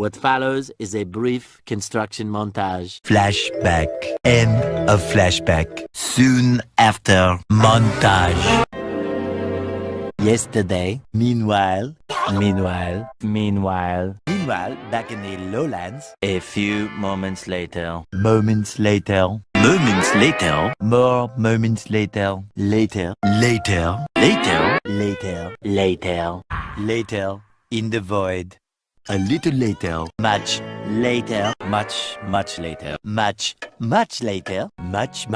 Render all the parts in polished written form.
What follows is a brief construction montage. Flashback. End of flashback. Soon after, montage. Yesterday, meanwhile, back in the lowlands. A few moments later. Moments later. Moments later. More moments later. Later. Later. Later. In the void. A little later. Much later. Much later. Much later. Much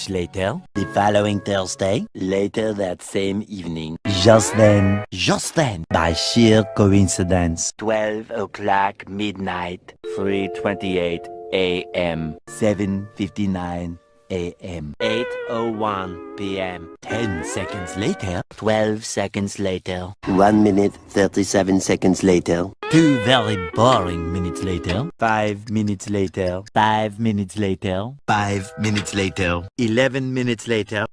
later. The following Thursday. Later that same evening. Just then. By sheer coincidence. 12 o'clock midnight. 3:28 a.m. 7:59 a.m. 8:01 p.m. 10 seconds later. 12 seconds later. 1 minute 37 seconds later. 2 very boring minutes later. 5 minutes later. 5 minutes later. 5 minutes later. 11 minutes later.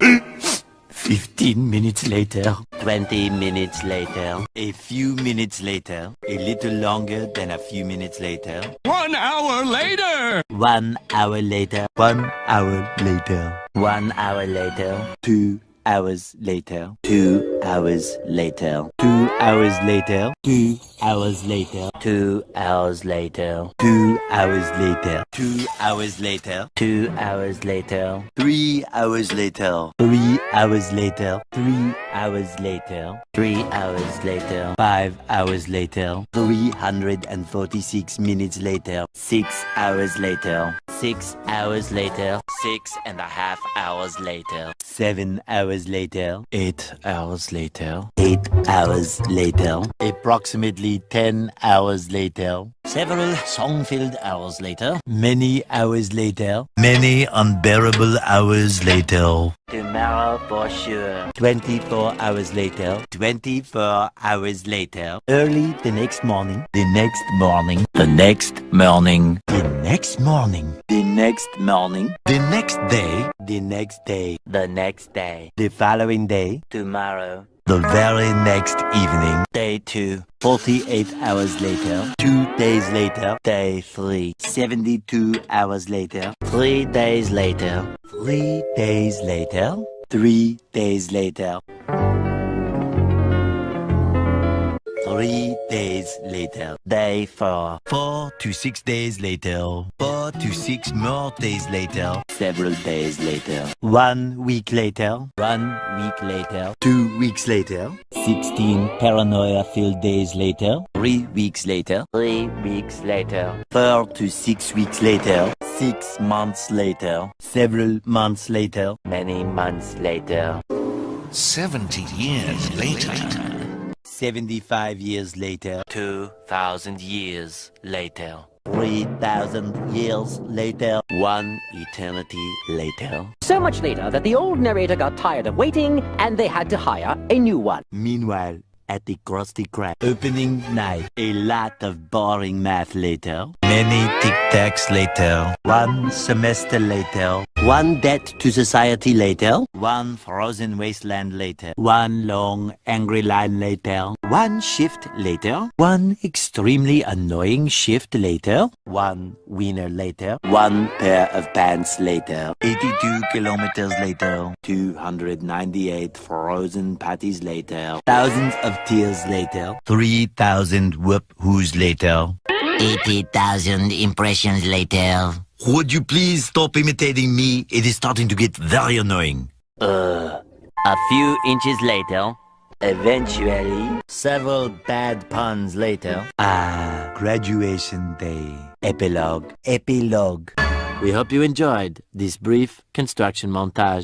15 minutes later. 20 minutes later. A few minutes later. A little longer than a few minutes later. 1 hour later! 1 hour later. 1 hour later. 1 hour later. 2 hours later. 2 hours later. 2 hours later. 2 hours later. 2 hours later. 2 hours later. 2 hours later. 2 hours later. 3 hours later. 3 hours later. 3 hours later. 3 hours later. 5 hours later. 346 minutes later. 6 hours later. 6 hours later. 6.5 hours later. 7 hours later. 8 hours later. 8 hours later. Approximately 10 hours later. Several song-filled hours later. Many hours later. Many unbearable hours later. Tomorrow for sure. 24 hours later. 24 hours later. Early the next morning. The next morning. The next morning. The next morning. The next morning. The next day. The next day. The next day. The following day. Tomorrow. The very next evening. Day 2. 48 hours later. 2 days later. Day 3. 72 hours later. 3 days later. 3 days later. 3 days later. 3 days later. Day 4. 4 to 6 days later. 4 to 6 more days later. Several days later. 1 week later. 1 week later. 2 weeks later. 16 paranoia-filled days later. 3 weeks later. 3 weeks later. 4 to 6 weeks later. 6 months later. Several months later. Many months later. 70 years later. 75 years later. 2,000 years later. 3,000 years later. 1 eternity later. So much later that the old narrator got tired of waiting and they had to hire a new one. Meanwhile, at the Krusty Krab opening night, a lot of boring math later. Many tic-tacs later. 1 semester later. 1 debt to society later. 1 frozen wasteland later. 1 long angry line later. 1 shift later. 1 extremely annoying shift later. 1 winner later. 1 pair of pants later. 82 kilometers later. 298 frozen patties later. Thousands of tears later. 3,000 whoop-whoos later. 80,000 impressions later. Would you please stop imitating me? It is starting to get very annoying. A few inches later. Eventually. Several bad puns later. Graduation day. Epilogue. We hope you enjoyed this brief construction montage.